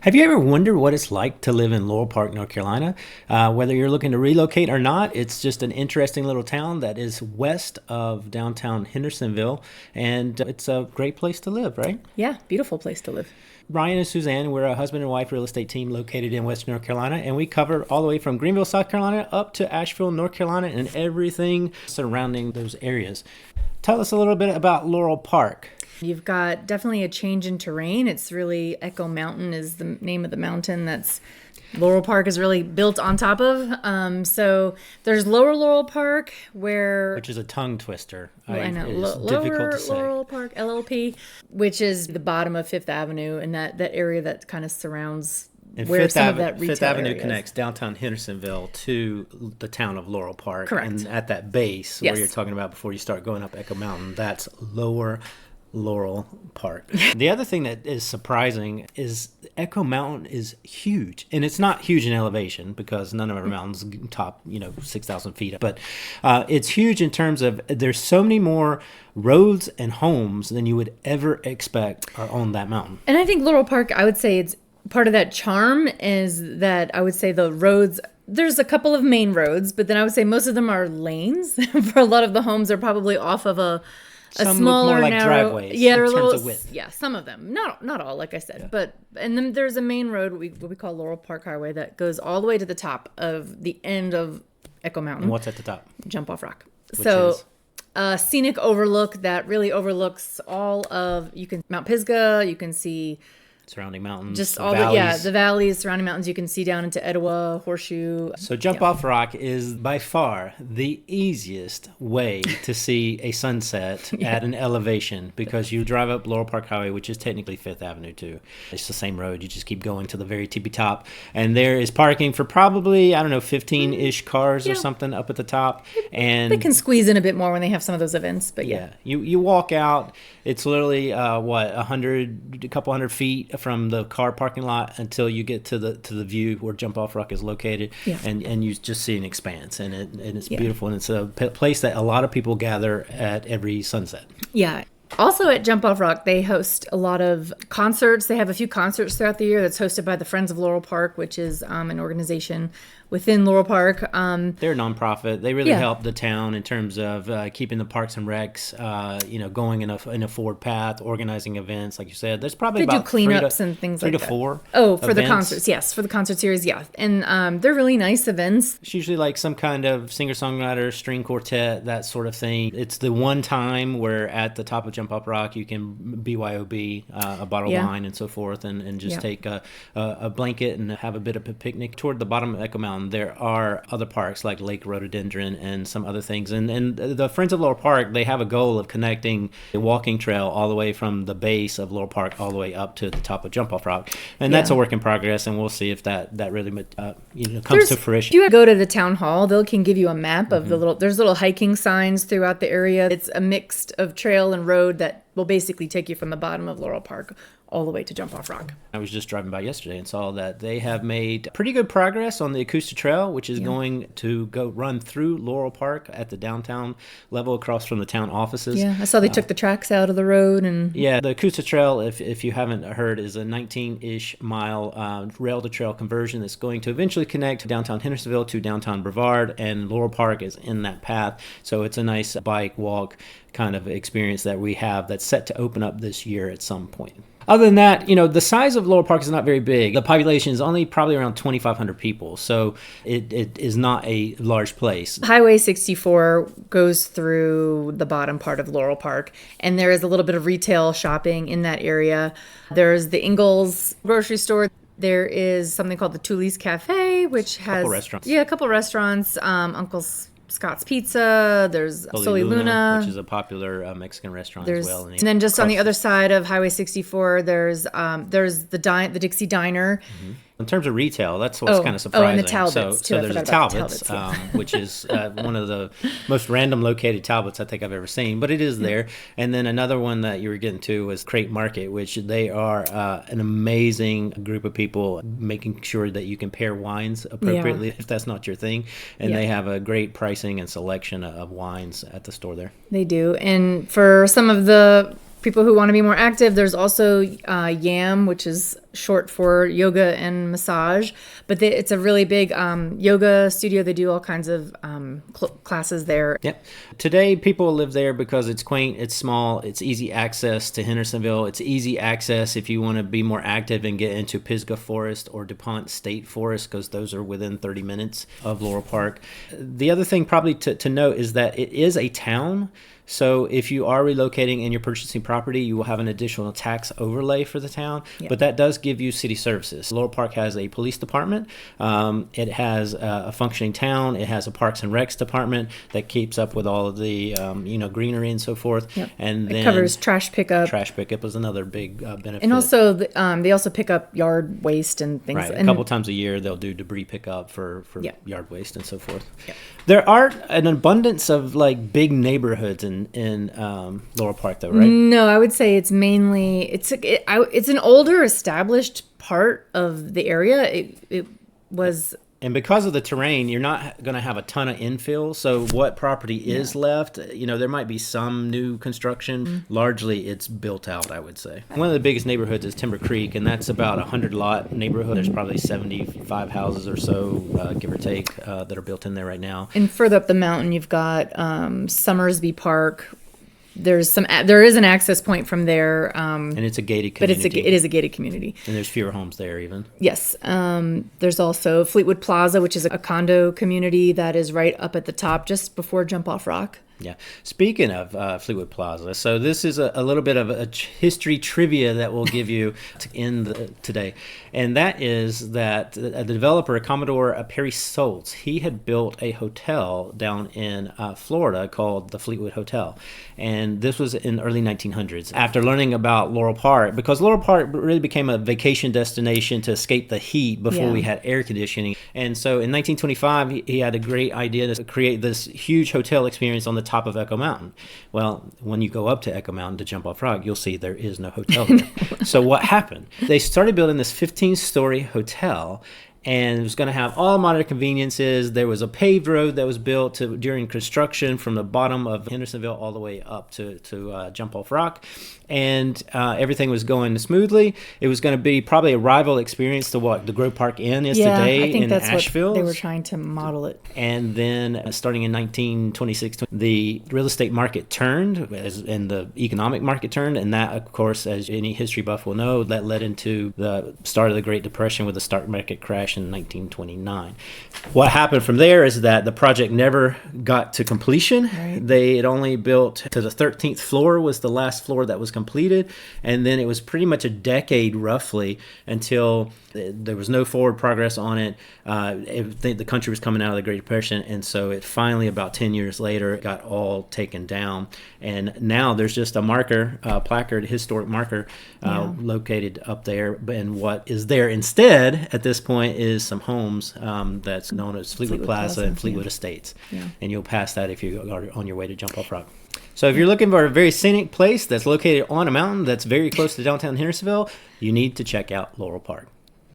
Have you ever wondered what it's like to live in Laurel Park, North Carolina? Whether you're looking to relocate or not, it's just an interesting little town that is west of downtown Hendersonville, and it's a great place to live, right? Yeah, beautiful place to live. Ryan and Suzanne, we're a husband and wife real estate team located in Western North Carolina, and we cover all the way from Greenville, South Carolina, up to Asheville, North Carolina, and everything surrounding those areas. Tell us a little bit about Laurel Park. You've got definitely a change in terrain. It's really Echo Mountain is the name of the mountain that's Laurel Park is really built on top of. So there's Lower Laurel Park, Which is a tongue twister. I know. It's difficult to say. Lower Laurel Park, LLP, which is the bottom of Fifth Avenue, and that area that kind of surrounds and where some of that retail Fifth Avenue area connects downtown Hendersonville to the town of Laurel Park. Correct. And at that base Yes. where you're talking about before you start going up Echo Mountain, that's Lower Laurel Park. The other thing that is surprising is Echo Mountain is huge, and it's not huge in elevation because none of our mountains top 6,000 feet, but it's huge in terms of there's so many more roads and homes than you would ever expect are on that mountain. And I think Laurel Park, I would say it's part of that charm is that I would say the roads, there's a couple of main roads, but then I would say most of them are lanes. For a lot of the homes are probably off of a Some smaller, look more like narrow, driveways yeah, in they're a terms little, of width. Yeah, some of them, not all, like I said, and then there's a main road, what we call Laurel Park Highway, that goes all the way to the top of the end of Echo Mountain. And what's at the top? Jump Off Rock. Which is? A scenic overlook that really overlooks all of Mount Pisgah. You can see Surrounding mountains, just all valleys. the valleys, surrounding mountains. You can see down into Etowah, Horseshoe. So Jump Off Rock is by far the easiest way to see a sunset at an elevation because you drive up Laurel Park Highway, which is technically Fifth Avenue too. It's the same road. You just keep going to the very tippy top. And there is parking for probably, 15-ish cars or something up at the top. And They can squeeze in a bit more when they have some of those events, but yeah. You walk out, it's literally, a couple hundred feet from the car parking lot until you get to the view where Jump Off Rock is located, and you just see an expanse, and it's beautiful, and it's a place that a lot of people gather at every sunset. Yeah. Also at Jump Off Rock, they host a lot of concerts. They have a few concerts throughout the year that's hosted by the Friends of Laurel Park, which is an organization within Laurel Park. They're a nonprofit. They really help the town in terms of keeping the parks and recs, going in a forward path, organizing events, like you said. There's probably They do about cleanups and things like that. 3 to 4. Oh, for events. the concerts, yes, for the concert series, yeah, and they're really nice events. It's usually like some kind of singer-songwriter, string quartet, that sort of thing. It's the one time where at the top of Jump Up Rock you can BYOB, a bottle of wine and so forth, and just take a blanket and have a bit of a picnic. Toward the bottom of Echo Mountain, there are other parks like Lake Rhododendron and some other things. And the Friends of Laurel Park, they have a goal of connecting a walking trail all the way from the base of Laurel Park all the way up to the top of Jump Off Rock. And that's a work in progress, and we'll see if that really comes to fruition. If you go to the town hall, they can give you a map of there's little hiking signs throughout the area. It's a mix of trail and road that will basically take you from the bottom of Laurel Park all the way to Jump Off Rock. I was just driving by yesterday and saw that they have made pretty good progress on the acoustic trail, which is going to go run through Laurel Park at the downtown level across from the town offices. Yeah, I saw they took the tracks out of the road. And yeah, the acoustic trail, if you haven't heard, is a 19-ish mile rail-to-trail conversion that's going to eventually connect downtown Hendersonville to downtown Brevard, and Laurel Park is in that path. So it's a nice bike walk kind of experience that we have that's set to open up this year at some point. Other than that, the size of Laurel Park is not very big. The population is only probably around 2,500 people, so it is not a large place. Highway 64 goes through the bottom part of Laurel Park, and there is a little bit of retail shopping in that area. There's the Ingalls grocery store. There is something called the Tully's Cafe, which has a couple restaurants. Uncle Scott's Pizza. There's Soli Luna, which is a popular Mexican restaurant as well. And then just on the other side of Highway 64, there's the Dixie Diner. Mm-hmm. In terms of retail, that's what's kind of surprising. Oh, and the Talbots, too. So there's a Talbots, which is one of the most random located Talbots I think I've ever seen, but it is there. And then another one that you were getting to was Crate Market, which they are an amazing group of people making sure that you can pair wines appropriately if that's not your thing. And they have a great pricing and selection of wines at the store there. They do. And for some of the people who want to be more active, there's also YAM, which is short for yoga and massage, but it's a really big yoga studio. They do all kinds of classes there. Yep. Today, people live there because it's quaint, it's small, it's easy access to Hendersonville. It's easy access if you want to be more active and get into Pisgah Forest or DuPont State Forest, because those are within 30 minutes of Laurel Park. The other thing probably to note is that it is a town. So if you are relocating and you're purchasing property, you will have an additional tax overlay for the town, but that does give you city services. Laurel Park has a police department. It has a functioning town. It has a Parks and Recs department that keeps up with all of the greenery and so forth. Yep. And then it covers trash pickup. Trash pickup is another big benefit. And also, they also pick up yard waste and things. Right, a couple times a year they'll do debris pickup for yard waste and so forth. Yep. There are an abundance of like big neighborhoods in Laurel Park, though, right? No, I would say it's mainly it's an older established part of the area. It was. And because of the terrain, you're not going to have a ton of infill. So what property is left, there might be some new construction. Mm-hmm. Largely, it's built out, I would say. One of the biggest neighborhoods is Timber Creek, and that's about a 100-lot neighborhood. There's probably 75 houses or so, give or take, that are built in there right now. And further up the mountain, you've got Summersby Park. There is an access point from there, and it's a gated community. But it is a gated community, and there's fewer homes there even. Yes, there's also Fleetwood Plaza, which is a condo community that is right up at the top, just before Jump Off Rock. Yeah. Speaking of Fleetwood Plaza, so this is a little bit of a history trivia that we'll give you to end today. And that is that the developer, Commodore Perry Soltz, he had built a hotel down in Florida called the Fleetwood Hotel. And this was in early 1900s. After learning about Laurel Park, because Laurel Park really became a vacation destination to escape the heat before we had air conditioning. And so in 1925, he had a great idea to create this huge hotel experience on the top of Echo Mountain. Well, when you go up to Echo Mountain to Jump Off Rock, you'll see there is no hotel there. So what happened? They started building this 15-story hotel, and it was going to have all modern conveniences. There was a paved road that was built during construction from the bottom of Hendersonville all the way up to Jump Off Rock. And everything was going smoothly. It was going to be probably a rival experience to what the Grove Park Inn is today in Asheville. What they were trying to model it. And then starting in 1926, the real estate market turned, and the economic market turned. And that, of course, as any history buff will know, that led into the start of the Great Depression with the stock market crash in 1929. What happened from there is that the project never got to completion. Right. They had only built to the 13th floor was the last floor that was completed, and then it was pretty much a decade roughly until there was no forward progress on it. The country was coming out of the Great Depression, and so it finally, about 10 years later, got all taken down. And now there's just a marker, placard, historic marker located up there. And what is there instead at this point is some homes that's known as Fleetwood Plaza and Fleetwood Estates. Yeah. And you'll pass that if you are on your way to Jump Off Rock. So if you're looking for a very scenic place that's located on a mountain that's very close to downtown Hendersonville, you need to check out Laurel Park.